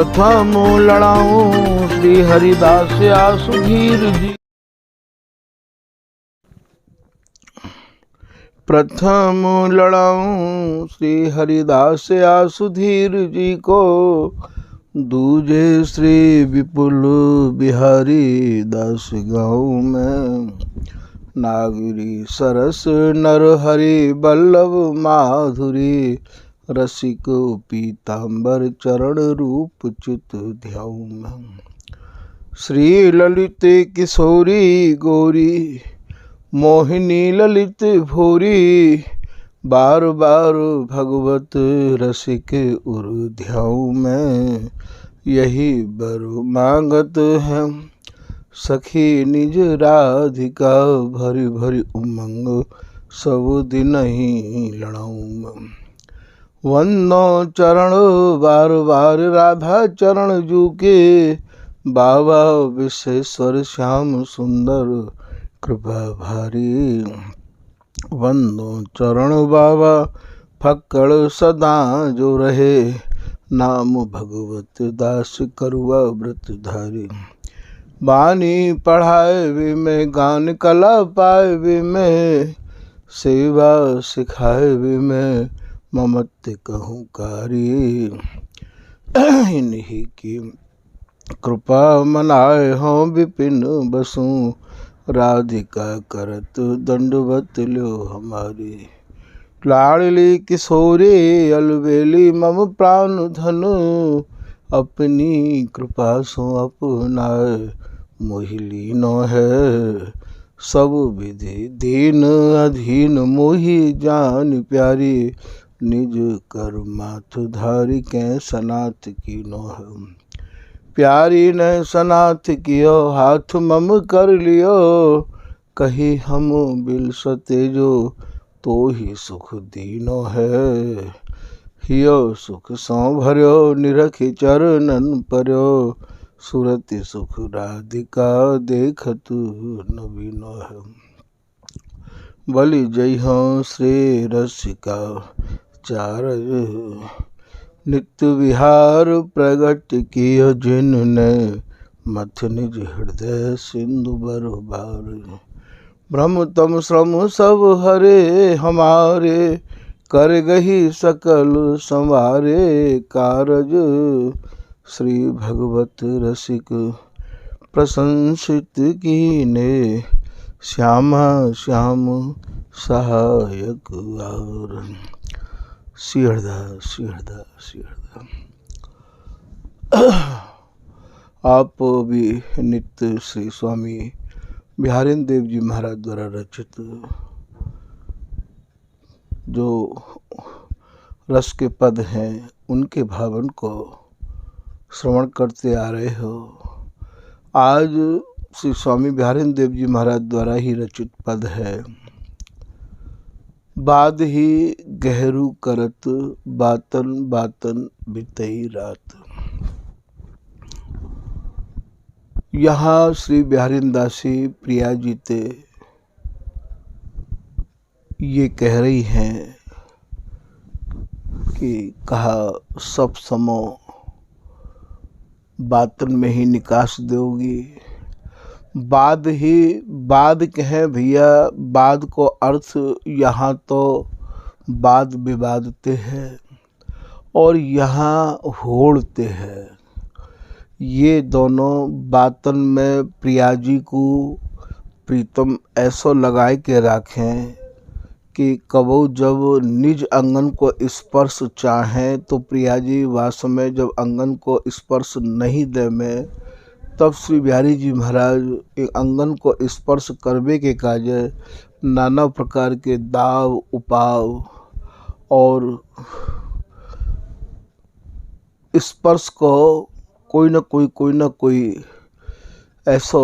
प्रथम लड़ाऊं श्री हरिदास आसुधीर जी। प्रथम लड़ाऊं श्री हरिदास आसुधीर जी को, दूजे श्री विपुल बिहारी दास गाँव में। नागरी सरस नर हरि बल्लभ माधुरी, रसिक पीताम्बर चरण रूप चित ध्याऊ में। श्री ललित किशोरी गौरी, मोहिनी ललित भूरी, बार बार भगवत रसिक उर ध्याऊ में। यही बर मांगत है सखी निज राधिका, भरी भरी उमंग सब दिन ही लड़ाऊं मैं। वंदो चरण बार बार राधा चरण जू के, बाबा विश्वेश्वर श्याम सुंदर कृपा भारी। वंदो चरण बाबा फक्कड़ सदा जो रहे, नाम भगवत दास करुआ व्रत धारी। बानी पढ़ाए वे में, गान कला पाए वे में, सेवा सिखाए वे में, ममत्व कहूँ कारी। इन्हीं की कृपा मनाए हों विपिन बसूं, राधिका करत दंडवत लो हमारी। लाडली किशोरी अलबेली मम प्राण धन, अपनी कृपा सो अपनाए मोहि नो है। सब विधि दीन अधीन मोहि जान प्यारी, निज कर माथ धारी कै सनाथ की नो है। प्यारी ने सनाथ कियो हाथ मम कर लियो, कही हम बिल सतेजो तो ही सुख दीनो है। हियो सुख सौ भर्यो निरखि चरणन पर्यो, सुरति सुख राधिका देखत नवीनो है। बलि जय हो श्री रसिका चारज, नित्य विहार प्रगट कियो जिनने, मथ निज हृदय सिंधु बरबार। ब्रह्म तम श्रम सब हरे हमारे, कर गही सकल संवारे कारज। श्री भगवत रसिक प्रशंसित कीने, श्यामा श्याम सहायक और। सिहरदा सिहरदा सिहरदा। आप भी नित्य श्री स्वामी बिहारीन देव जी महाराज द्वारा रचित जो रस के पद हैं उनके भावन को श्रवण करते आ रहे हो। आज श्री स्वामी बिहारीन देव जी महाराज द्वारा ही रचित पद है। बाद ही गहरू करत बातन बातन बितई रात। यहाँ श्री बिहारीन दासी प्रिया जी ते ये कह रही हैं कि कहा सब समो बातन में ही निकास दोगी। बाद ही बाद कहें भैया, बाद को अर्थ यहाँ तो वाद विवादते हैं और यहाँ होड़ते हैं। ये दोनों बातन में प्रिया जी को प्रीतम ऐसो लगाए के रखें कि कबो जब निज अंगन को स्पर्श चाहें तो प्रिया जी वास्तव में जब अंगन को स्पर्श नहीं दे में, तब श्री बिहारी जी महाराज एक अंगन को स्पर्श करवे के काजे नाना प्रकार के दाव उपाव और स्पर्श को कोई न कोई ऐसो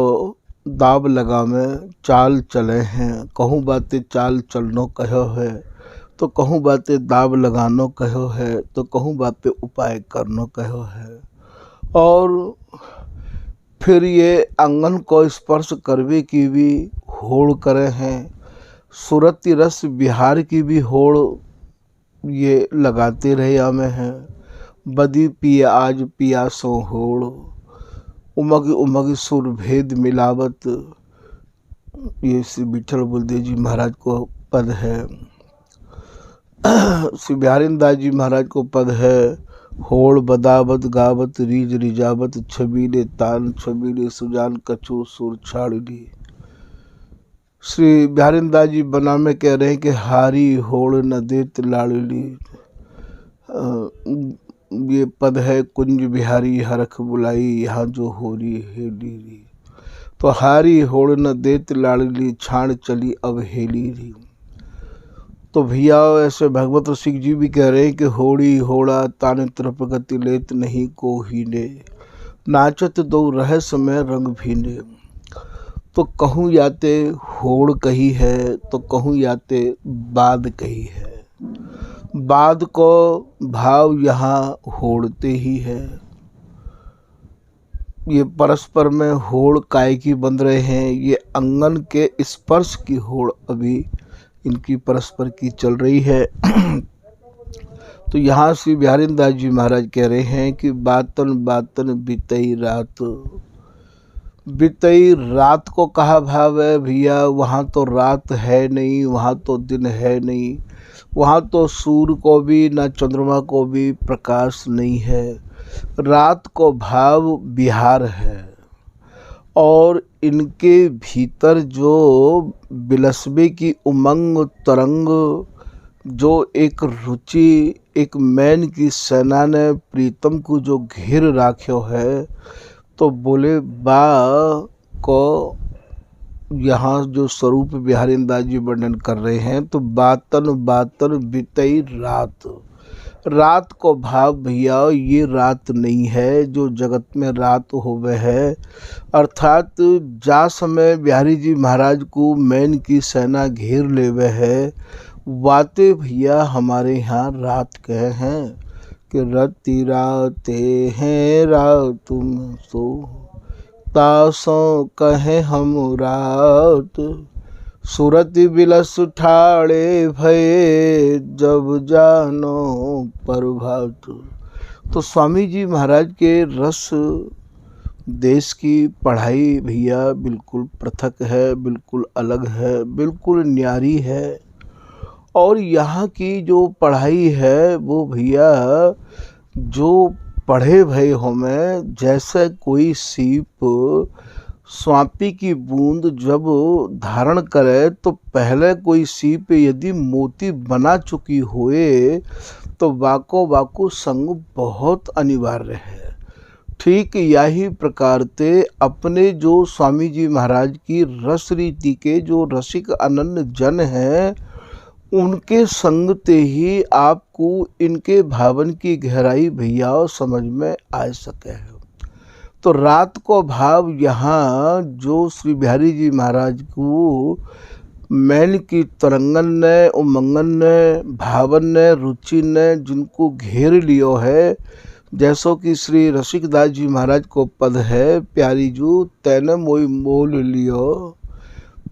दाब लगा में चाल चले हैं। कहूँ बातें चाल चलनो कहो है, तो कहूँ बातें दाब लगानो कहो है, तो कहूँ बातें उपाय करनो कहो है। और फिर ये अंगन को स्पर्श करवे की भी होड़ करे हैं, सुरति रस बिहार की भी होड़ ये लगाते रहे हमें हैं। बदी पिय आज पियासो होड़, उमग उमग सुर भेद मिलावत। ये श्री विठल बलदेव जी महाराज को पद है। श्री बिहारी दास जी महाराज को पद है। होड़ बदावत गावत रीज रिजावत, छबीले तान छबीले सुजान कछु सुर छाड़ी। श्री बिहारी दास जी बना में कह रहे हैं कि हारी होड़ न देत लाड़ली। ये पद है कुंज बिहारी हरख बुलाई, यहाँ जो होरी हेली। तो हारी होड़ न देत लाड़ली, छाण चली अब हेली री। तो भैया ऐसे भगवत सिंह जी भी कह रहे हैं कि होड़ी होड़ा ताने तरफ गति लेत नहीं को ही ने, नाचत दो रह समय रंग भीने। तो कहूँ याते होड़ कही है तो कहूँ याते बाद कही है। बाद को भाव यहाँ होड़ते ही है। ये परस्पर में होड़ काय की बन रहे हैं, ये अंगन के स्पर्श की होड़ अभी इनकी परस्पर की चल रही है। तो यहाँ श्री बिहारी दास जी महाराज कह रहे हैं कि बातन बातन बीतई रात। बीतई रात को कहा भाव है भैया, वहाँ तो रात है नहीं, वहाँ तो दिन है नहीं, वहाँ तो सूर्य को भी न चंद्रमा को भी प्रकाश नहीं है। रात को भाव बिहार है और इनके भीतर जो बिलसबे की उमंग तरंग, जो एक रुचि, एक मैन की सेना ने प्रीतम को जो घेर राख्यो है। तो बोले बा को यहाँ जो स्वरूप बिहारी दास जी वर्णन कर रहे हैं, तो बातन बातन बीतई रात। रात को भाव भैया ये रात नहीं है जो जगत में रात होवे है। अर्थात जा समय बिहारी जी महाराज को मैन की सेना घेर लेवे है, वाते भैया हमारे यहाँ रात कहे हैं कि रति राते हैं रात तुम सो, तासों कहे हम रात। सुरति बिलस ठाड़े भये जब जानो प्रभात। तो स्वामी जी महाराज के रस देश की पढ़ाई भैया बिल्कुल पृथक है, बिल्कुल अलग है, बिल्कुल न्यारी है। और यहाँ की जो पढ़ाई है वो भैया जो पढ़े भय हो में, जैसे कोई सीप स्वापी की बूंद जब धारण करे तो पहले कोई सीप यदि मोती बना चुकी होए तो वाको वाको संग बहुत अनिवार्य है। ठीक यही प्रकार से अपने जो स्वामी जी महाराज की रस रीति के जो रसिक अनन्य जन हैं, उनके संगते ही आपको इनके भावन की गहराई भैया समझ में आ सके है। तो रात को भाव यहाँ जो श्री बिहारी जी महाराज को मैन की तरंगन ने, उमंगन ने, भावन ने, रुचि ने जिनको घेर लियो है, जैसो कि श्री रसिकदास जी महाराज को पद है, प्यारी जू तैने मोई मोल लियो,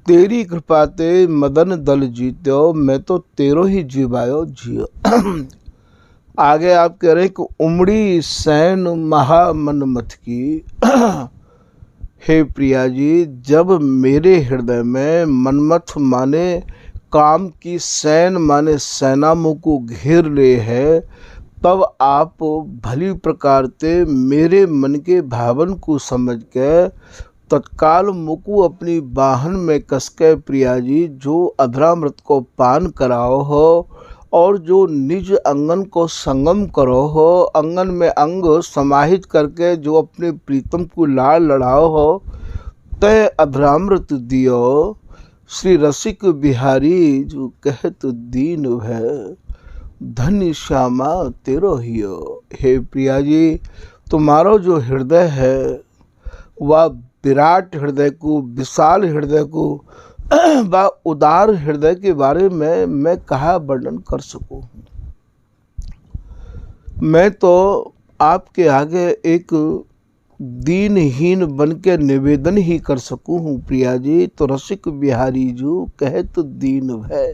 तेरी कृपा ते मदन दल जीत्यो, मैं तो तेरो ही जीवायो जियो। आगे आप कह रहे हैं कि उमड़ी सैन महामनमथ की। हे प्रिया जी, जब मेरे हृदय में मनमथ माने काम की सैन माने सेना मुझको घेर ले है, तब आप भली प्रकार से मेरे मन के भावन को समझ के तत्काल मुकु अपनी बाहन में कसके प्रिया जी जो अधरामृत को पान कराओ हो और जो निज अंगन को संगम करो हो, अंगन में अंग समाहित करके जो अपने प्रीतम को लाड़ लड़ाओ हो, तय अधरामृत दियो। श्री रसिक बिहारी जो कहत दीन है, धन्य श्यामा तेरो हियो। हे प्रिया जी, तुम्हारो जो हृदय है वह विराट हृदय को, विशाल हृदय को, व उदार हृदय के बारे में मैं कहाँ वर्णन कर सकूँ। मैं तो आपके आगे एक दीनहीन बन के निवेदन ही कर सकूँ हूँ प्रिया जी। तो रसिक बिहारी जो कहत दीन है,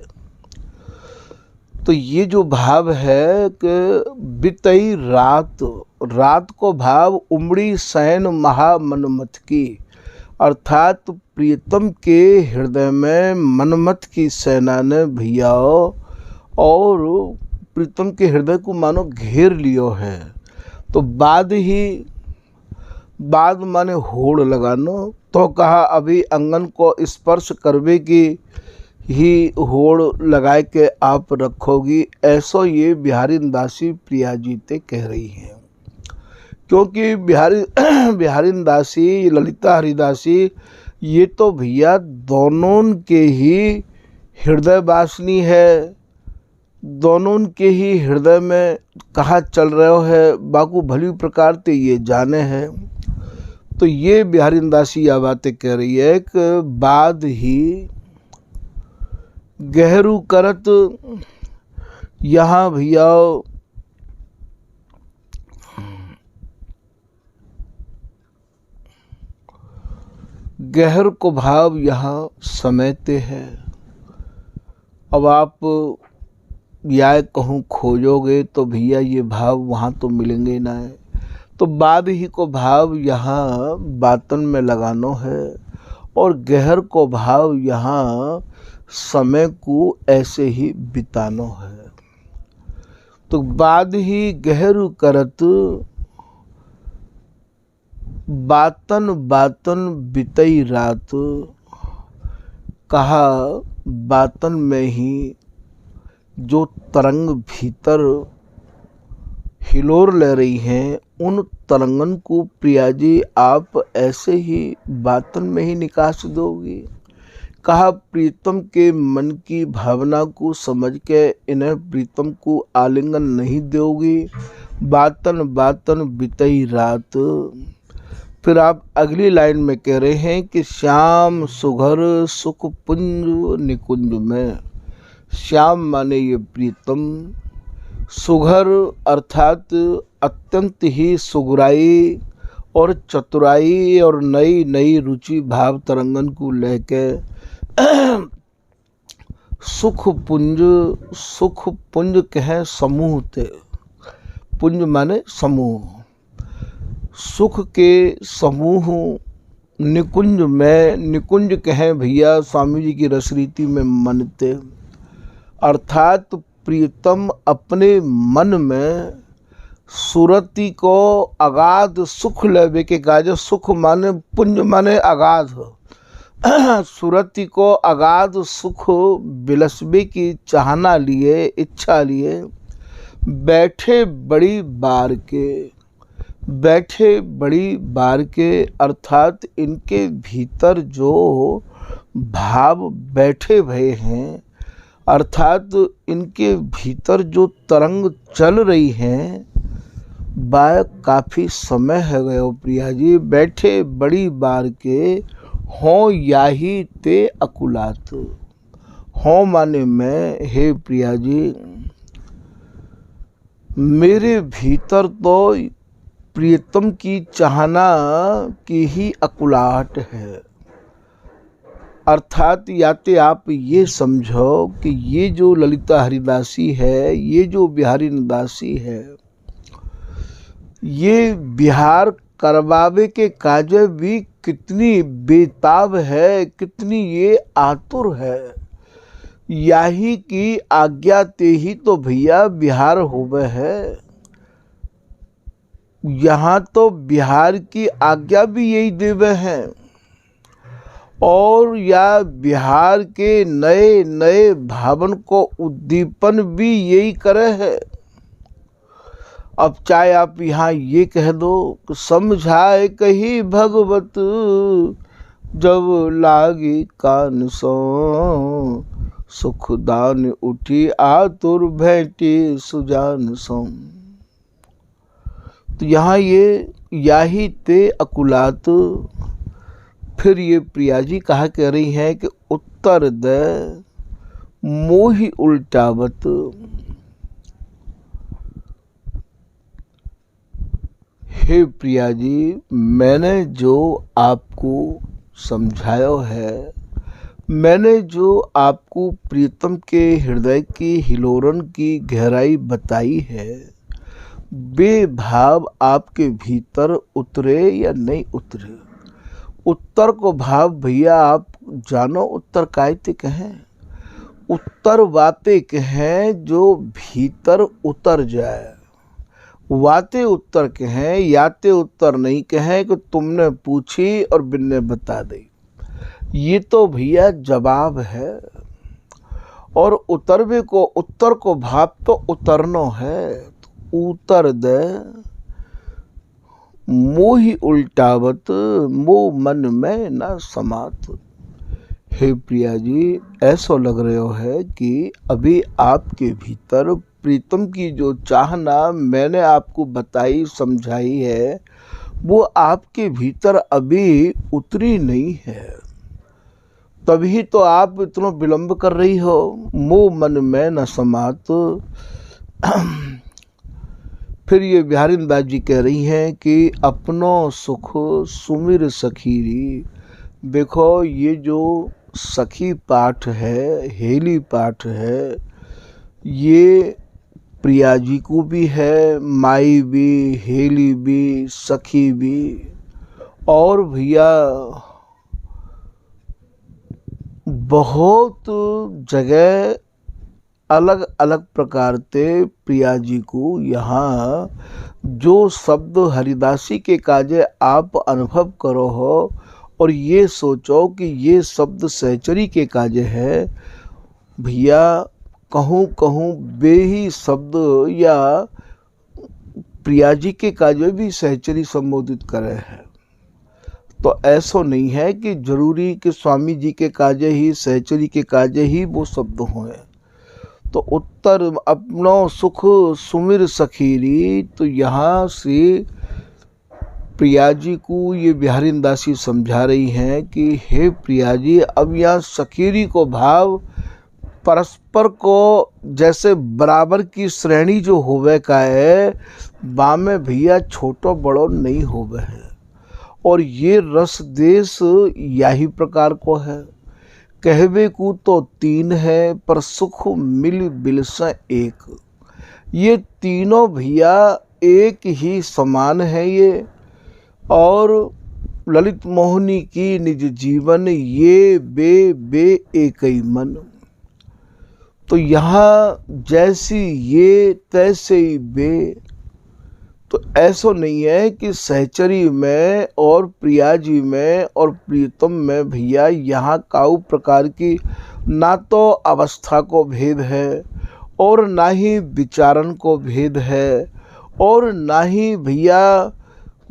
तो ये जो भाव है कि बितई रात, रात को भाव उमड़ी सैन महा मनमथ की, अर्थात प्रियतम के हृदय में मनमथ की सेना ने भैया और प्रीतम के हृदय को मानो घेर लियो है। तो बाद माने होड़ लगानो, तो कहा अभी अंगन को स्पर्श करवे की ही होड़ लगाए के आप रखोगी, ऐसो ये बिहारी दासी प्रिया जी ते कह रही हैं। क्योंकि बिहारी दासी, ललिता हरिदासी, ये तो भैया दोनों के ही हृदय वासिनी है, दोनों के ही हृदय में कहाँ चल रहे है बाकू भली प्रकार ते ये जाने हैं। तो ये बिहारी दासी यह बातें कह रही है कि बाद ही गहरू करत, यहाँ भैया गहर को भाव यहाँ समेटे हैं। अब आप या कहूँ खोजोगे तो भैया ये भाव वहाँ तो मिलेंगे ना है, तो बाद ही को भाव यहाँ बातन में लगानो है और गहर को भाव यहाँ समय को ऐसे ही बितानो है। तो बाद ही गहर करत बातन बातन बितई रात, कहा बातन में ही जो तरंग भीतर हिलोर ले रही हैं, उन तरंगन को प्रिया जी आप ऐसे ही बातन में ही निकास दोगी। कहा प्रीतम के मन की भावना को समझ के इन्हें प्रीतम को आलिंगन नहीं दोगी, बातन बातन बितई रात। फिर आप अगली लाइन में कह रहे हैं कि श्याम सुघर सुख पुंज निकुंज में, श्याम माने ये प्रीतम, सुघर अर्थात अत्यंत ही सुगराई और चतुराई और नई नई रुचि भाव तरंगन को लेके सुख पुंज कहें समूह थे, पुंज माने समूह, सुख के समूह निकुंज में, निकुंज कहें भैया स्वामी जी की रसरीति में मनते, अर्थात प्रीतम अपने मन में सुरति को अगाध सुख लेवे के काज, सुख माने पुंज माने अगाध, सुरति को अगाध सुख बिलसबे की चाहना लिए, इच्छा लिए बैठे बड़ी बार के, अर्थात इनके भीतर जो भाव बैठे भये हैं, अर्थात इनके भीतर जो तरंग चल रही हैं, वह काफ़ी समय है गयो प्रिया जी, बैठे बड़ी बार के हों याही ते अकुलात, हों माने मैं, हे प्रिया जी मेरे भीतर तो प्रियतम की चाहना की ही अकुलाहट है। अर्थात याते आप ये समझो कि ये जो ललिता हरिदासी है, ये जो बिहारी दासी है, ये बिहार करवावे के काजे भी कितनी बेताब है, कितनी ये आतुर है। यही की आज्ञा ते ही तो भैया बिहार होवे है, यहाँ तो बिहार की आज्ञा भी यही देवे हैं और या बिहार के नए नए भावन को उद्दीपन भी यही करे है। अब चाहे आप यहाँ ये कह दो कि समझाए कही भगवत जब लागी कान सो, सुखदान उठी आतुर भेंटी सुजान सो। तो यहाँ ये याही ते अकुलात, फिर ये प्रिया जी कहा कह रही हैं कि उत्तर दे मोहि उल्टावत, हे प्रिया जी मैंने जो आपको समझाया है, मैंने जो आपको प्रीतम के हृदय की हिलोरन की गहराई बताई है, वे भाव आपके भीतर उतरे या नहीं उतरे? उत्तर को भाव भैया आप जानो, उत्तर कायतिक हैं, उत्तर वातिक हैं जो भीतर उतर जाए। वाते उत्तर के हैं, याते उत्तर नहीं के हैं कि तुमने पूछी और बिन्ने बता दी। ये तो भैया जवाब है। और उतरवे को, उत्तर को भाव तो उतरनो है, तो उतर दे मोहि उल्टावत, मोह मन में न समात। हे प्रिया जी, ऐसा लग रहे हो है कि अभी आपके भीतर प्रीतम की जो चाहना मैंने आपको बताई समझाई है, वो आपके भीतर अभी उतरी नहीं है। तभी तो आप इतना विलंब कर रही हो। मोह मन में न समात। फिर ये बिहारीदास जी कह रही हैं कि अपनो सुख सुमिर सखीरी। देखो, ये जो सखी पाठ है, हेली पाठ है, ये प्रिया जी को भी है, माई भी, हेली भी, सखी भी, और भैया बहुत जगह अलग अलग प्रकार से प्रिया जी को यहाँ जो शब्द हरिदासी के काजे आप अनुभव करो हो, और ये सोचो कि ये शब्द सहचरी के काजे है। भैया कहूँ कहूँ वे ही शब्द या प्रिया जी के काजे भी सहचरी संबोधित करे हैं। तो ऐसा नहीं है कि जरूरी कि स्वामी जी के काजे ही, सहचरी के काजे ही वो शब्द हों। तो उत्तर अपनो सुख सुमिर सखीरी, तो यहाँ से प्रिया जी को ये बिहारीदास जी समझा रही हैं कि हे प्रिया जी, अब यहाँ सखीरी को भाव परस्पर को जैसे बराबर की श्रेणी जो होवे का है, बामे भैया छोटो बड़ो नहीं होवे है। और ये रस देश यही प्रकार को है। कहवे को तो तीन है, पर सुख मिल बिलस एक। ये तीनों भैया एक ही समान है ये। और ललित मोहिनी की निज जीवन, ये बे एक ही मन। तो यहाँ जैसी ये तैसे ही बे। तो ऐसा नहीं है कि सहचरी में और प्रिया जी में और प्रीतम में भैया यहाँ काऊ प्रकार की ना तो अवस्था को भेद है, और ना ही विचारण को भेद है, और ना ही भैया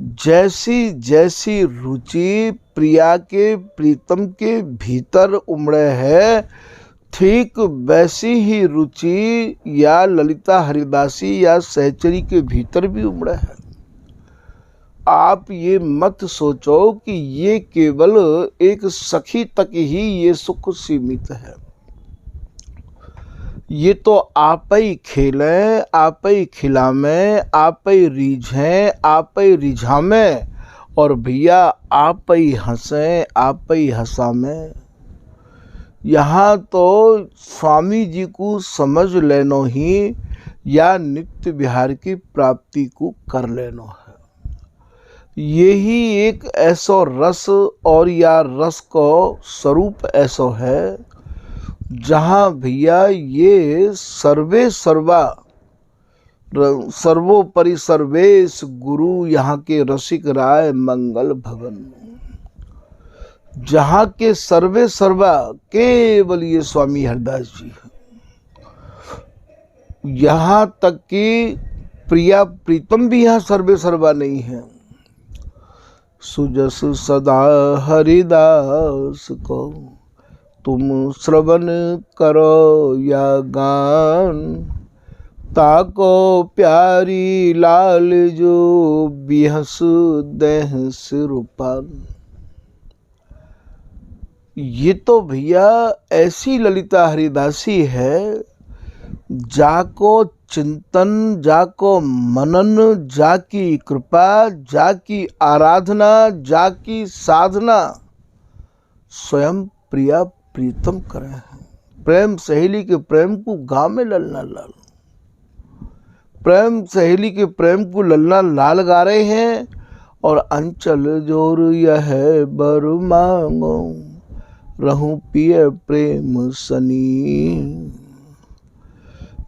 जैसी जैसी रुचि प्रिया के प्रीतम के भीतर उमड़े है, ठीक वैसी ही रुचि या ललिता हरिदासी या सहचरी के भीतर भी उमड़ा है। आप ये मत सोचो कि ये केवल एक सखी तक ही ये सुख सीमित है। ये तो आप ही खेलें, आप ही खिलामें, आप ही रीझें, आप ही रिझामें, और भैया आप ही हंसें, आप ही हंसामें। यहाँ तो स्वामी जी को समझ लेनो ही या नित्य विहार की प्राप्ति को कर लेनो है। यही एक ऐसा रस और या रस को स्वरूप ऐसा है जहाँ भैया ये सर्वे सर्वा सर्वोपरि सर्वेश गुरु यहाँ के रसिक राय मंगल भवन, जहाँ के सर्वे सर्वा केवल ये स्वामी हरिदास जी हैं। यहाँ तक कि प्रिया प्रीतम भी यहाँ सर्वे सर्वा नहीं है। सुजस सदा हरिदास को तुम श्रवण करो या गान, ताको प्यारी लाल जो बिहस देहस रूपान। ये तो भैया ऐसी ललिता हरिदासी है, जाको चिंतन, जाको मनन, जाकी कृपा, जाकी आराधना, जाकी साधना स्वयं प्रिया प्रीतम करे हैं। प्रेम सहेली के प्रेम को गाँव में ललना लाल, प्रेम सहेली के प्रेम को ललना लाल गा रहे हैं। और अंचल जोर यह बर मांगो रहूं पिए प्रेम सनी।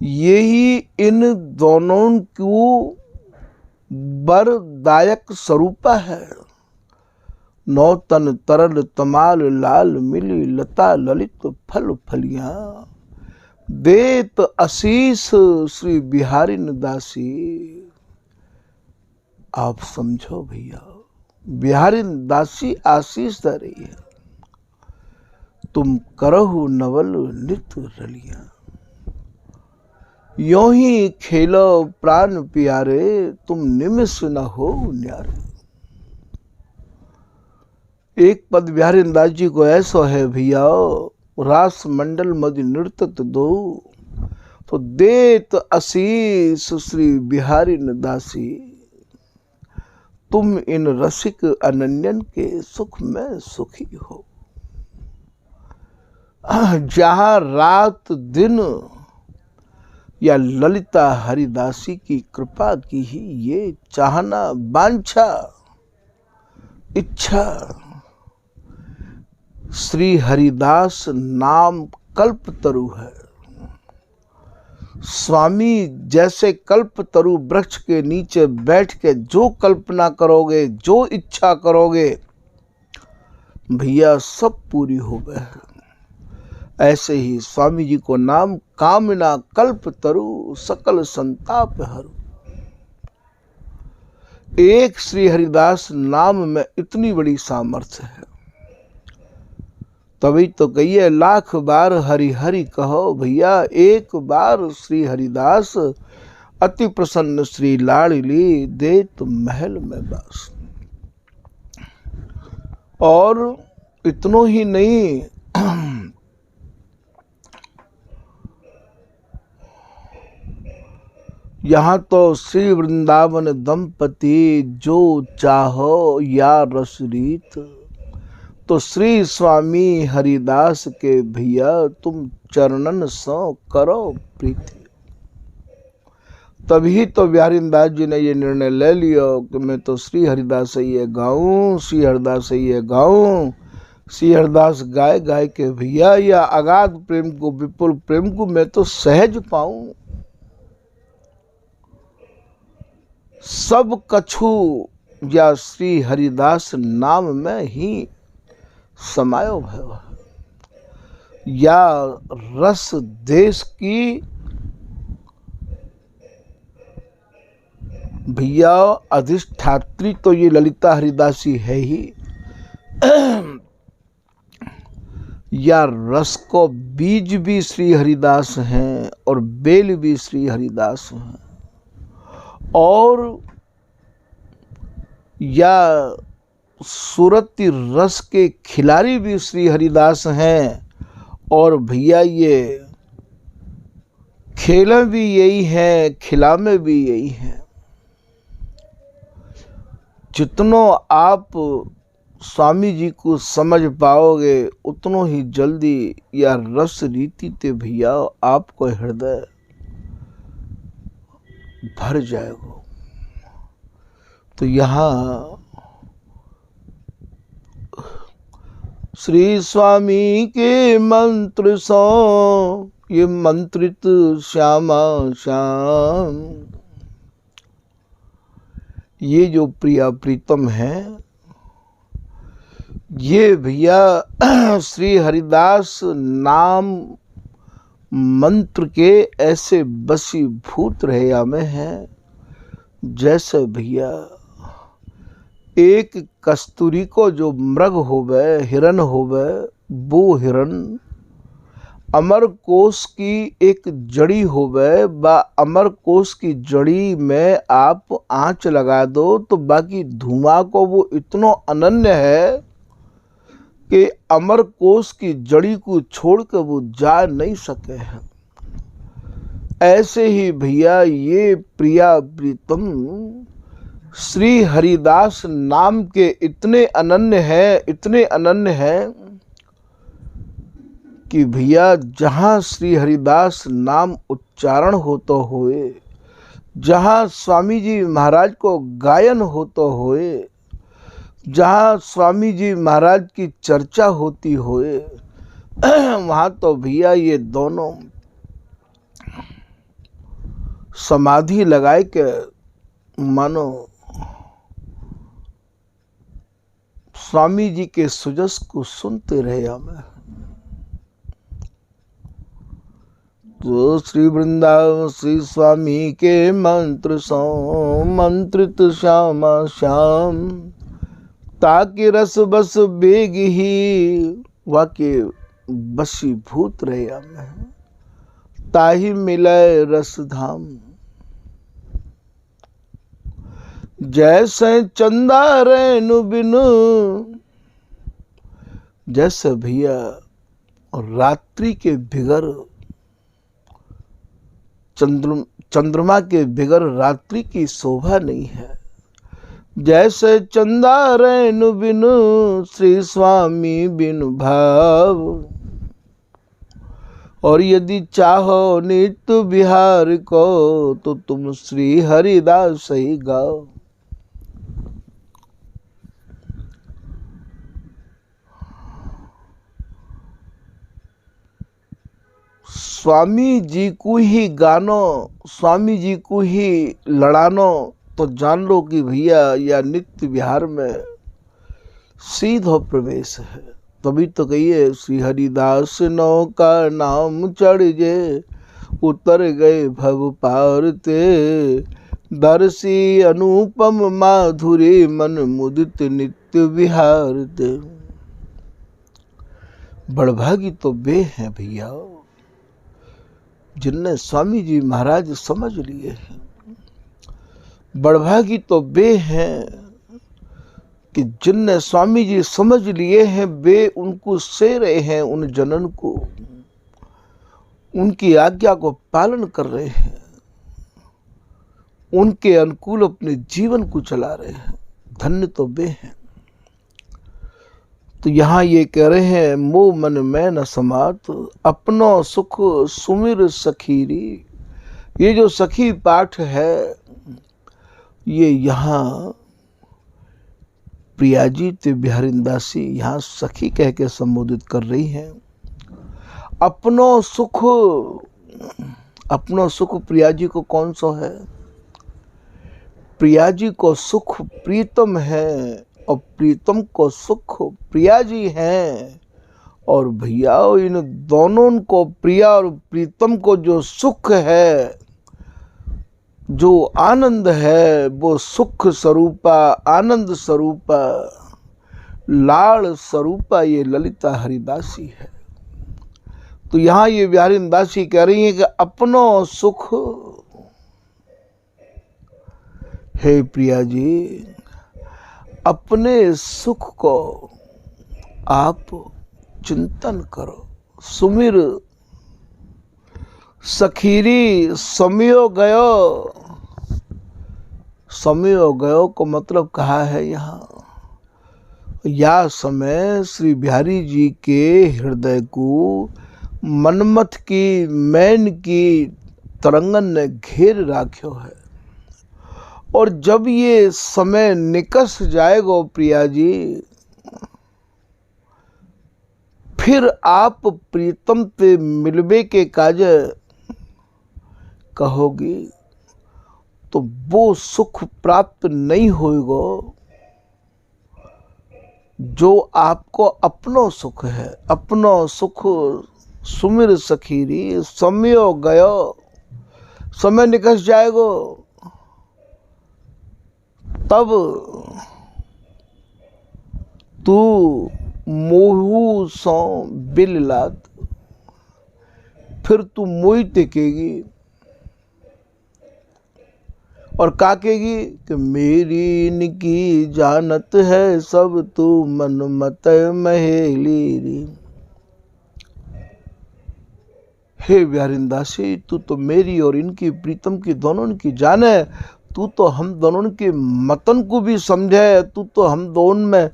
यही इन दोनों को वरदायक स्वरूप है। नौतन तरल तमाल लाल मिली लता ललित फल फलियां। देत आशीष श्री बिहारी दासी। आप समझो भैया, बिहारी दासी आशीष दे रही है। तुम करहु नवल नित रलिया, यों ही खेलो प्राण प्यारे, तुम निमिष न हो न्यारे। एक पद बिहारी दास जी को ऐसा है भैया, रास मंडल मद नृत्य दो, तो देत आशीष श्री बिहारी दासी। तुम इन रसिक अनन्यन के सुख में सुखी हो। जहां रात दिन या ललिता हरिदासी की कृपा की ही ये चाहना वांछा इच्छा। श्री हरिदास नाम कल्पतरु है। स्वामी जैसे कल्पतरु वृक्ष के नीचे बैठ के जो कल्पना करोगे, जो इच्छा करोगे भैया सब पूरी हो गए। ऐसे ही स्वामी जी को नाम कामना कल्पतरु सकल संताप हरु। एक श्री हरिदास नाम में इतनी बड़ी सामर्थ्य है। तभी तो कहिए लाख बार हरि हरि कहो भैया, एक बार श्री हरिदास अति प्रसन्न श्री लाडली दे तो महल में बास। और इतनो ही नहीं, यहाँ तो श्री वृंदावन दंपति जो चाहो या रसरीत। तो श्री स्वामी हरिदास के भैया तुम चरणन सो करो प्रीति। तभी तो बिहारी दास जी ने ये निर्णय ले लिया कि मैं तो श्री हरिदास ही ये गाऊं, श्री हरिदास ही ये गाऊं। श्री हरिदास गाय गाय के भैया या अगाध प्रेम को, विपुल प्रेम को मैं तो सहज पाऊं। सब कछु या श्री हरिदास नाम में ही समायो भय। या रस देश की भैया अधिष्ठात्री तो ये ललिता हरिदासी है ही। या रस को बीज भी श्री हरिदास हैं और बेल भी श्री हरिदास हैं। और या सूरती रस के खिलाड़ी भी श्री हरिदास हैं। और भैया ये खेल भी यही है, खिला में भी यही है। जितनो आप स्वामी जी को समझ पाओगे उतनो ही जल्दी या रस रीति ते भैया आपको हृदय भर जाएगा। तो यहाँ श्री स्वामी के मंत्र सो ये मंत्रित श्यामा श्याम, ये जो प्रिया प्रीतम है ये भैया श्री हरिदास नाम मंत्र के ऐसे बसीभूत रहया में है जैसे भैया एक कस्तूरी को जो मृग होवे, हिरन होवे, वो हिरन अमर कोश की एक जड़ी होवे, बा अमर कोश की जड़ी में आप आंच लगा दो तो बाकी धुआं को वो इतना अनन्य है कि अमर कोश की जड़ी को छोड़ कर वो जा नहीं सके हैं। ऐसे ही भैया ये प्रिया प्रीतम श्री हरिदास नाम के इतने अनन्य हैं, इतने अनन्य हैं कि भैया जहाँ श्री हरिदास नाम उच्चारण होतो होए, जहाँ स्वामी जी महाराज को गायन होतो होए, जहाँ स्वामी जी महाराज की चर्चा होती होए, वहाँ तो भैया ये दोनों समाधि लगाए के मानो स्वामी जी के सुजस को सुनते रहे हमें। तो श्री वृंदावन श्री स्वामी के मंत्र सो मंत्रित श्यामा श्याम, ताकि रस बस बेग ही वाके बसीभूत रहे हमें, ताहि मिले रस धाम। जैसे चंदा रेणु बिनु, जैसे भैया रात्रि के बिगर चंद्रमा के बिगर रात्रि की शोभा नहीं है, जैसे चंदा रेणु बिनु श्री स्वामी बिनु भाव। और यदि चाहो नित्य बिहार को, तो तुम श्री हरिदास ही गाओ। स्वामी जी को ही गानो, स्वामी जी को ही लड़ानो, तो जान लो कि भैया या नित्य विहार में सीधा प्रवेश है। तभी तो कहिए श्री हरिदास नौका नाम चढ़ जे, उतर गए भव पार ते, दर्शी अनुपम माधुरी मन मुदित नित्य विहार ते। बड़भागी तो वे हैं भैया जिनने स्वामी जी महाराज समझ लिए हैं। बड़भागी तो वे हैं कि जिनने स्वामी जी समझ लिए हैं, वे उनको से रहे हैं, उन जनन को, उनकी आज्ञा को पालन कर रहे हैं, उनके अनुकूल अपने जीवन को चला रहे हैं। धन्य तो वे हैं। तो यहाँ ये कह रहे हैं, मोह मन में न समात, अपनो सुख सुमिर सखीरी। ये जो सखी पाठ है, ये यहाँ प्रिया जी ते बिहारिंदासी यहाँ सखी कह के संबोधित कर रही हैं। अपनो सुख प्रिया जी को कौन सा है? प्रिया जी को सुख प्रीतम है, और प्रीतम को सुख प्रिया जी हैं। और भैया इन दोनों को, प्रिया और प्रीतम को जो सुख है, जो आनंद है, वो सुख स्वरूपा, आनंद स्वरूपा, लाड़ स्वरूपा ये ललिता हरिदासी है। तो यहाँ ये बिहारिंदासी कह रही है कि अपनो सुख, हे प्रिया जी, अपने सुख को आप चिंतन करो। सुमिर सखीरी समयो गयो। समयो गयो को मतलब कहा है यहाँ, या समय श्री बिहारी जी के हृदय को मनमथ की मैन की तरंगन ने घेर राख्यो है। और जब ये समय निकस जाएगा प्रिया जी, फिर आप प्रीतम पे मिलबे के काज कहोगी, तो वो सुख प्राप्त नहीं होगा जो आपको अपनो सुख है। अपनो सुख सुमिर सखीरी, समयो गयो, समय निकस जाएगो, तब तू मोहू सौ बिल लात, फिर तू मोई टेकेगी और काकेगी कि मेरी इनकी जानत है सब, तू मन मत महेली री। हे बिहारिंदासी, तू तो मेरी और इनकी प्रीतम की दोनों की जान है। तू तो हम दोनों के मतन को भी समझे, तू तो हम दोनों में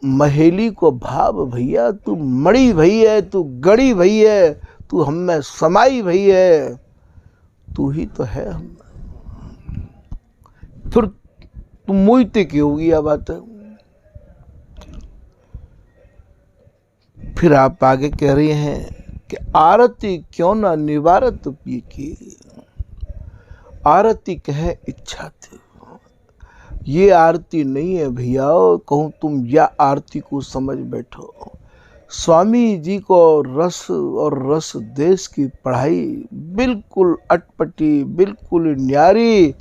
महेली को भाव भैया, तू मड़ी भई है, तू गड़ी भई है, तू हम में समाई भई है, तू ही तो है हम। फिर तू मोहिते की होगी यह बात है। फिर आप आगे कह रहे हैं कि आरती क्यों ना निवारत पी की। आरती कहे इच्छा थी, ये आरती नहीं है भैया, कहूँ तुम या आरती को समझ बैठो। स्वामी जी को रस और रस देश की पढ़ाई बिल्कुल अटपटी, बिल्कुल न्यारी,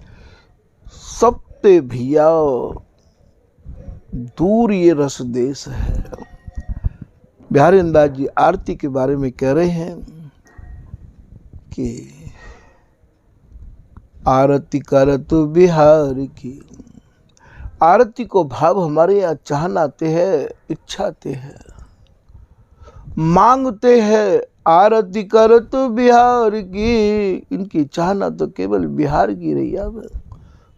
सबते भैया दूर ये रस देश है। बिहारी अंदाज जी आरती के बारे में कह रहे हैं कि आरती करत बिहार की। आरती को भाव हमारे यहाँ चाहनाते हैं, इच्छाते हैं, मांगते हैं। आरती करत बिहार की, इनकी चाहना तो केवल बिहार की रही है।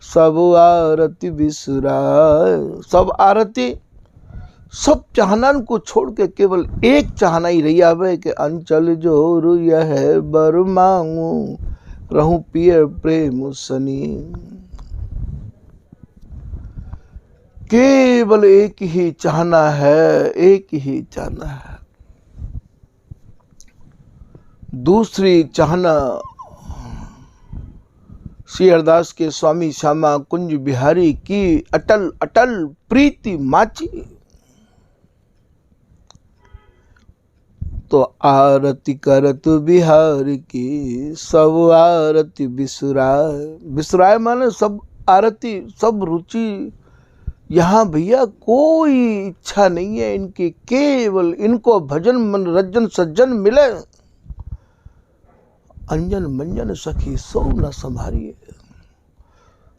सब आरती बिसराए, सब आरती, सब चाहनान को छोड़ के केवल एक चाहना ही रही आवे कि अंचल जोर यह बर मांगू, रहूं पिय प्रेम सनी। केवल एक ही चाहना है, एक ही चाहना है। दूसरी चाहना श्री हरदास के स्वामी श्यामा कुंज बिहारी की अटल अटल प्रीति माची। तो आरती करत बिहार की, सब आरती बिसराय। बिसराय माने सब आरती, सब रुचि। यहाँ भैया कोई इच्छा नहीं है इनकी, केवल इनको भजन मनोरंजन सज्जन मिले। अंजन मंजन सखी सो न संभारिए,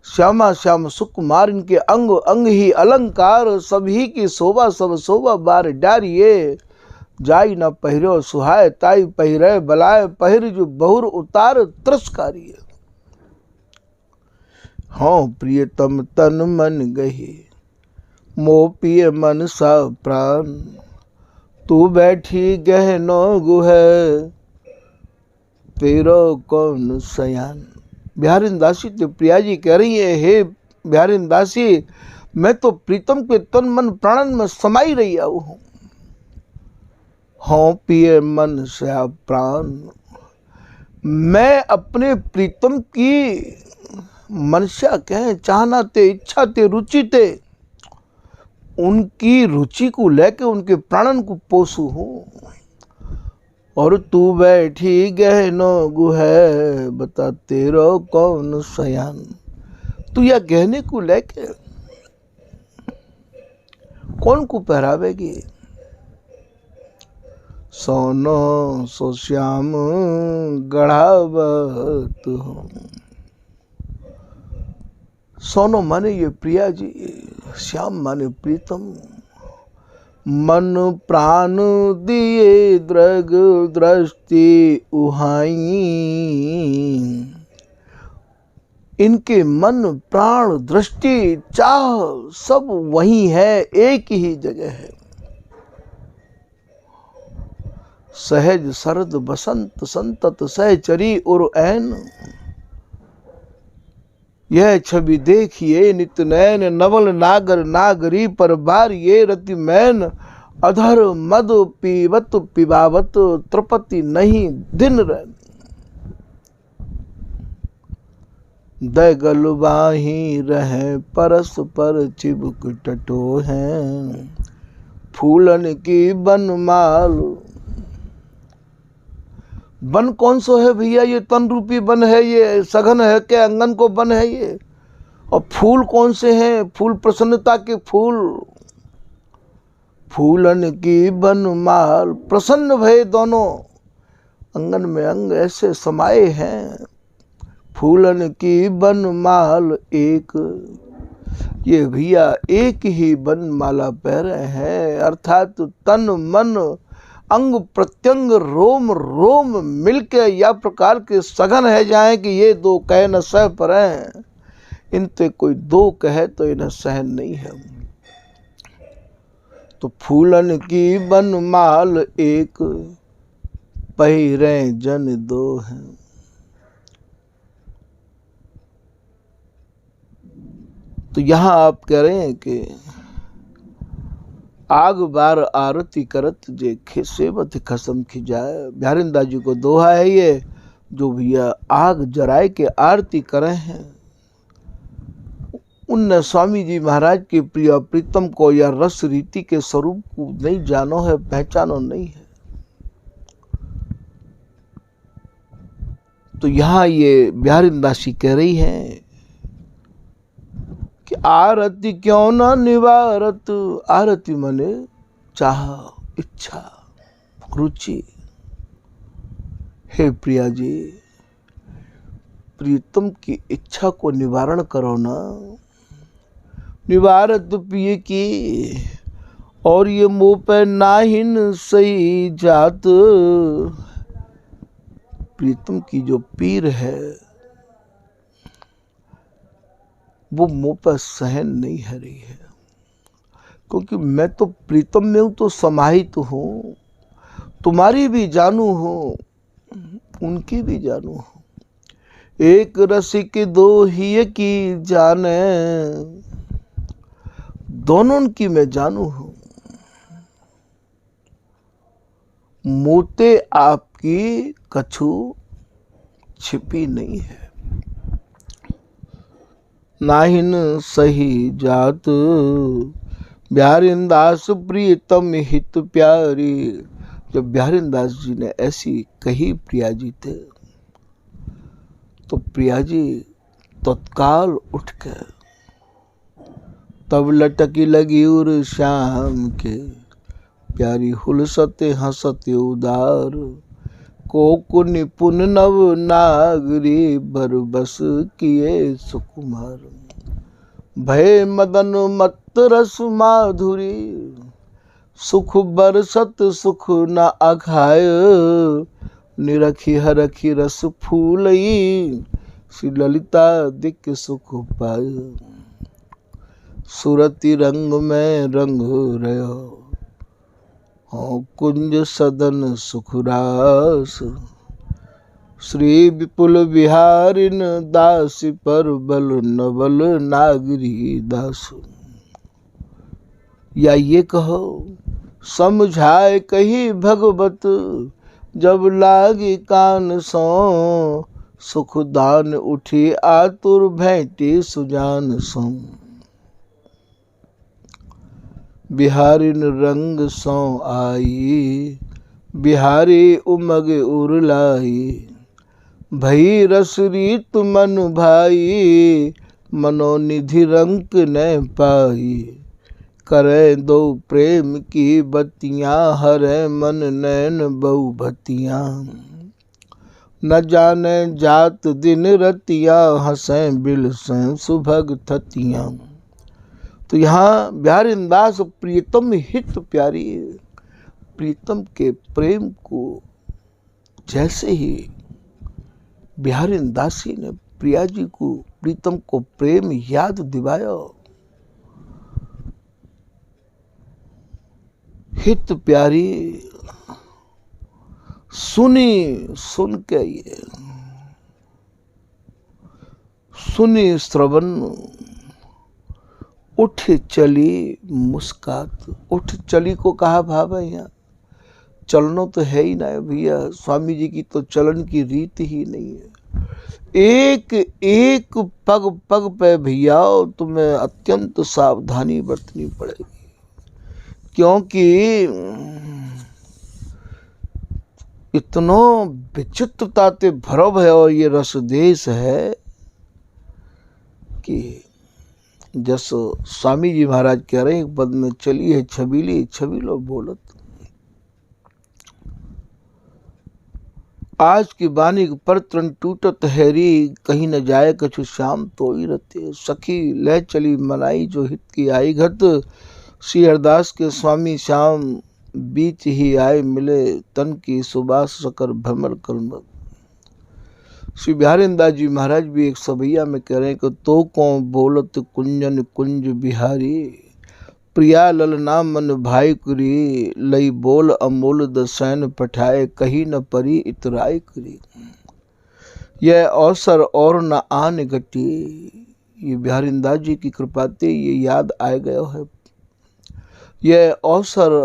श्यामा श्याम सुकुमार इनके अंग अंग ही अलंकार। सभी की शोभा सब शोभा बार डारिये, जाई न पहिरो सुहाय ताई पहिरे बलाय। पहिर जो बहुर उतार तिरस्कारी। हाँ प्रियतम तन मन गही, मोह पिय मन सा प्राण। तू बैठी गहनो गुहे, तेरो कौन सयान। बिहारी दासी तो प्रिया जी कह रही है, हे बिहारी दासी, मैं तो प्रीतम के तन मन प्राणन में समाई रही हूँ। हाँ पिए मन से प्राण, मैं अपने प्रीतम की मनसा कहें, चाहना ते, इच्छा ते, रुचि ते, उनकी रुचि को लेके उनके प्राणन को पोसू हूँ। और तू बैठी गहनो गुहे, बता तेरो कौन सयान। तू यह गहने को लेके कौन को पहरावेगी। सोनो सो श्याम गढ़ावत हूँ। सोनो माने ये प्रिया जी, श्याम माने प्रीतम। मन प्राण दिए दृग दृष्टि उहाई, इनके मन प्राण दृष्टि चाह सब वही है, एक ही जगह है। सहज शरद बसंत संतत सहचरी और ऐन, यह छवि देखिए नित नैन। नवल नागर नागरी पर बार ये रति मैन, अधर मद पीवत पिबावत त्रिपति नहीं दिन रैन। दैगल बाही रहे परस पर चिबुक टटो हैं, फूलन की बनमाल। वन कौन सो है भैया, ये तन रूपी वन है, ये सघन है के अंगन को वन है ये। और फूल कौन से हैं, फूल प्रसन्नता के फूल। फूलन की बनमाल, प्रसन्न भय दोनों अंगन में अंग ऐसे समाये हैं। फूलन की बनमाल एक, ये भैया एक ही बनमाला पहरे हैं। अर्थात तन मन अंग प्रत्यंग रोम रोम मिलके या प्रकार के सघन है जाए कि ये दो कह न सह पर हैं। इनते कोई दो कहे तो इन्हें सहन नहीं है। तो फूलन की बनमाल एक, पहिरे जन दो हैं। तो यहां आप कह रहे हैं कि आग बार आरती करत जे सेवत खसम खिजाए। बिहारीदास जी को दोहा है ये, जो भैया आग जराए के आरती करे हैं, उनने स्वामी जी महाराज के प्रिय प्रीतम को या रस रीति के स्वरूप को नहीं जानो है, पहचानो नहीं है। तो यहां ये बिहारीदास जी कह रही हैं कि आरती क्यों न निवारत। आरती मने चाह, इच्छा, रुचि। हे प्रिया जी, प्रीतम की इच्छा को निवारण करो ना। निवारत पिए की, और ये मुंह पे नाहिन सही जात। प्रीतम की जो पीर है वो मुंह पर सहन नहीं है रही है, क्योंकि मैं तो प्रीतम में हूं, तो समाहित हूं, तुम्हारी भी जानू हूं, उनकी भी जानू हूं। एक रसिक दो ही की जाने, दोनों की मैं जानू हूं। मोते आपकी कछु छिपी नहीं है। नाहिन सही जात, बिहारीदास प्रीतम हित प्यारी। जब बिहारीदास जी ने ऐसी कही प्रिया जी थे, तो प्रिया जी तत्काल उठ के तब लटकी लगी उर श्याम के, प्यारी हुलसते हंसते उदार। को निपुण नव नागरी, बरबस किए सुकुमार। भय मदन मत रस माधुरी, सुख बरसत सुख न अघाय। निरखी हरखी रस फूलई, श्री ललिता दिक सुख पाय। सुरति रंग में रंग रहो, कुंज सदन सुखरास। श्री विपुल बिहारिन दास, पर बल नवल नागरी दास। या ये कहो, समझाए कही भगवत, जब लागी कान सो। सुख दान उठी आतुर, भेंटी सुजान सो। बिहारिन रंग सो आई, बिहारी उमग उरलाई। भई रस रीत मन भाई, मनोनिधि रंक न पाई। करे दो प्रेम की बत्तियां, हरे मन नैन बहु भतियां। न जाने जात दिन रतियां, हंसे बिलसे सुभग थतियां। तो यहाँ बिहारीदास प्रीतम हित प्यारी, प्रीतम के प्रेम को जैसे ही बिहारीदास जी ने प्रिया जी को, प्रीतम को प्रेम याद दिवाया, हित प्यारी सुनी, सुन के ये सुनी श्रवण, उठ चली मुस्कात। उठ चली को कहा भाव है यहाँ, चलनो तो है ही ना भैया। स्वामी जी की तो चलन की रीत ही नहीं है। एक एक पग पग पे भैया तुम्हें अत्यंत सावधानी बरतनी पड़ेगी, क्योंकि इतनो विचित्रता ते भरव है और ये रस देश है कि जैसो स्वामी जी महाराज कह रहे हैं, एक पद में चली है छबीली, छबीलो बोलत। आज की बानी पर तृण टूटत हैरी, कहीं न जाए कछु श्याम तो ही रहते। सखी लह चली मनाई, जो हित की आई घत। श्री हरदास के स्वामी श्याम बीच ही आए मिले, तन की सुबास सकर भ्रमर कलमत। श्री बिहारीदास जी महाराज भी एक सभैया में कह रहे हैं कि तो कौन बोलत कुंजन कुंज बिहारी, प्रिया ललना मन भाई कुरी, लई बोल अमोल दसैन पठाए, कही न परी इतराय करी। यह अवसर और न आन घटी, ये बिहारीदास जी की कृपा से ये याद आ गया है। यह अवसर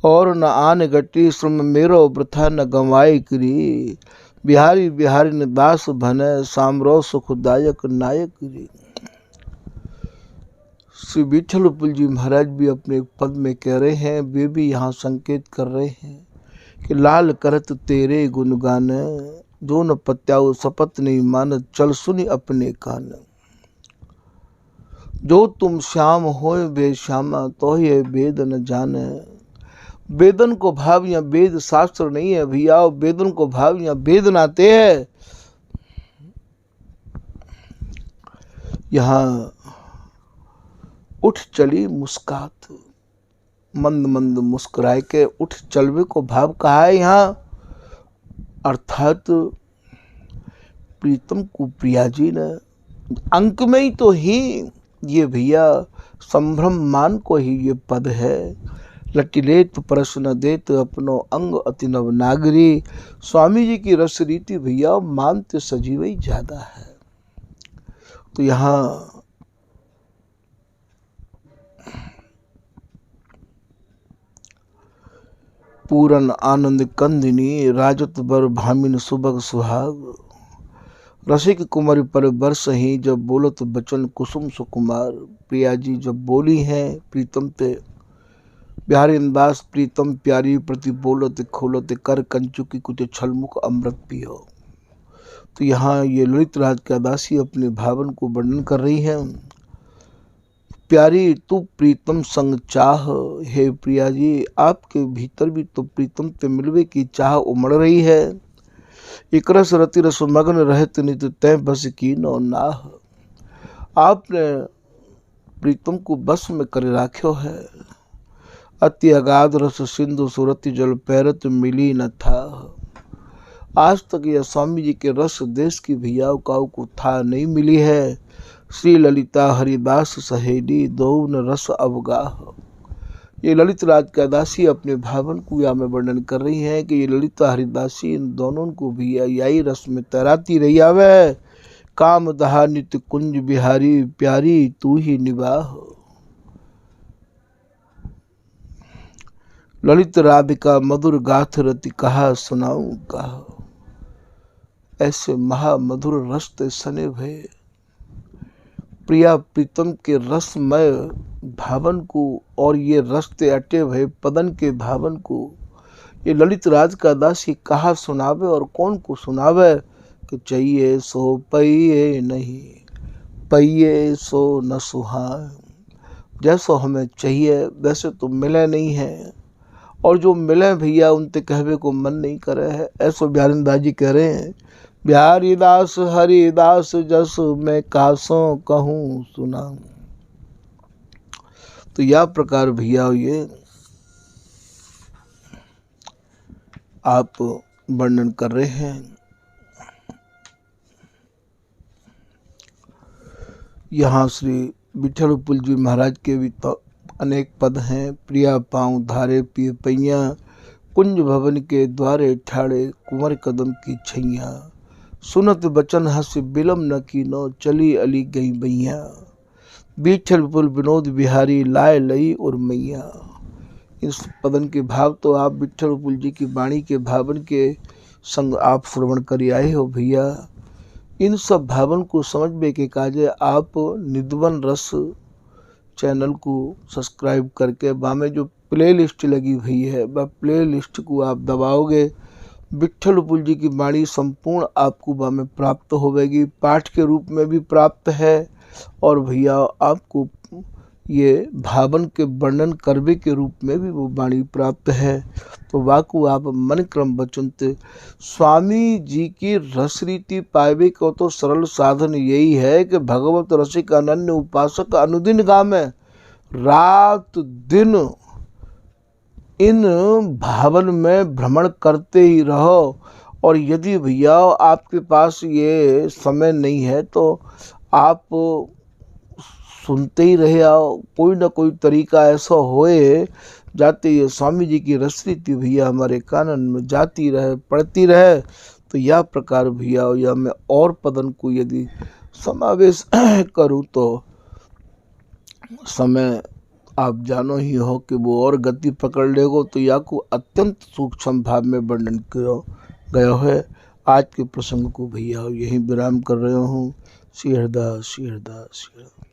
और न आन घटी, श्रम मेरो वृथा न गंवाई करी। बिहारी बिहारी न दास भने, सामरो सुखदायक नायक करी। श्री विठलपुल जी महाराज भी अपने पद में कह रहे हैं, वे भी यहाँ संकेत कर रहे हैं कि लाल करत तेरे गुणगान, जो न पत्याऊ शपथ नहीं मान, चल सुनी अपने कान। जो तुम श्याम होए बेश्यामा, तो ये वेद न जाने। वेदन को भाव या वेद शास्त्र नहीं है भैया, वेदन को भाव या वेद नाते है। यहाँ उठ चली मुस्कात, मंद मंद मुस्कुराए के उठ चलवे को भाव कहा है यहाँ, अर्थात प्रीतम को प्रिया जी ने अंक में ही तो ही ये भैया संभ्रम मान को ही ये पद है। लटिलेत प्रश्न देत अपनो अंग अति नव नागरी। स्वामी जी की रस रीति भैया मानते सजीव ही ज्यादा है। तो यहाँ पूरन आनंद कंदिनी, राजत बर भामिन सुबह सुहाग। रसिक कुमारी पर बरस ही, जब बोलत बचन कुसुम सुकुमार। प्रिया जी जब बोली हैं प्रीतम ते, बिहारीदास प्रीतम प्यारी प्रति बोलत खोलत, कर कंचुकी कुछ छलमुख अमृत पियो। तो यहाँ ये ललित राज का दासी अपने भावन को वर्णन कर रही है। प्यारी तू प्रीतम संग चाह, हे प्रिया जी आपके भीतर भी तो प्रीतम ते मिलवे की चाह उमड़ रही है। एक रस रति रस मगन रहत नित, तय बस की नो नाह। आपने प्रीतम को बस में कर राख्यो है। अति अगाध रस सिंधु सुरति जल पैरत मिली न था। आज तक यह स्वामी जी के रस देश की भैया काऊ को था नहीं मिली है। श्री ललिता हरिदास सहेली, दो न रस अवगाह। ये ललित राज का दासी अपने भावन को या में वर्णन कर रही है कि ये ललिता हरिदासी इन दोनों को भी यही रस में तैराती रही आवे। काम दहा नित्य कुंज बिहारी, प्यारी तू ही निवाह। ललित राधिका मधुर गाथ रति, कहा सुनाऊं कहा। ऐसे महामधुर रस ते सने भय, प्रिया प्रीतम के रसमय भावन को और ये रस्ते अटे भय पदन के भावन को ये ललित राज का दासी कहा सुनावे और कौन को सुनावे कि चाहिए सो पइए नहीं, पइए सो न सुहाए। जैसो हमें चाहिए वैसे तो मिले नहीं है, और जो मिले भैया उनते कहवे को मन नहीं करे है। ऐसो बिहारीदास जी कह रहे हैं, बिहारीदास हरिदास जस मैं कासों कहूँ सुना। तो यह प्रकार भैया ये आप वर्णन कर रहे हैं। यहाँ श्री विठलपुल जी महाराज के भी तो अनेक पद हैं। प्रिया पाँव धारे पिए पैया, कुंज भवन के द्वारे ठाड़े, कुंवर कदम की छैया। सुनत बचन हंस बिलम न कीनो, चली अली गई बैया। विठलपुल विनोद बिहारी, लाए लई और मैया। इस पदन के भाव तो आप विठलपुल जी की वाणी के भावन के संग आप श्रवण कर आए हो भैया। इन सब भावन को समझने के काजे आप निधवन रस चैनल को सब्सक्राइब करके बामे जो प्ले लिस्ट लगी हुई है वह प्ले लिस्ट को आप दबाओगे, विठलपुल जी की वाणी संपूर्ण आपको बामे प्राप्त होगी। पाठ के रूप में भी प्राप्त है और भैया आपको ये भावन के वर्णन करवे के रूप में भी वो वाणी प्राप्त है। तो वाकु आप मन क्रम वचनते स्वामी जी की रस रीति पावे को तो सरल साधन यही है कि भगवत रसिक अनन्य उपासक अनुदिन गामे, रात दिन इन भावन में भ्रमण करते ही रहो। और यदि भैया आपके पास ये समय नहीं है तो आप सुनते ही रहे आओ, कोई ना कोई तरीका ऐसा होए जाते ये स्वामी जी की रसरीति भैया हमारे कानन में जाती रहे, पढ़ती रहे। तो यह प्रकार भैया या मैं और पदन को यदि समावेश करूँ तो समय आप जानो ही हो कि वो और गति पकड़ लेगो। तो या को अत्यंत सूक्ष्म भाव में वर्णन किया गया है। आज के प्रसंग को भैया यहीं विराम कर रहे हूँ। श्री हरदास, श्री हरदास, श्री हरदास।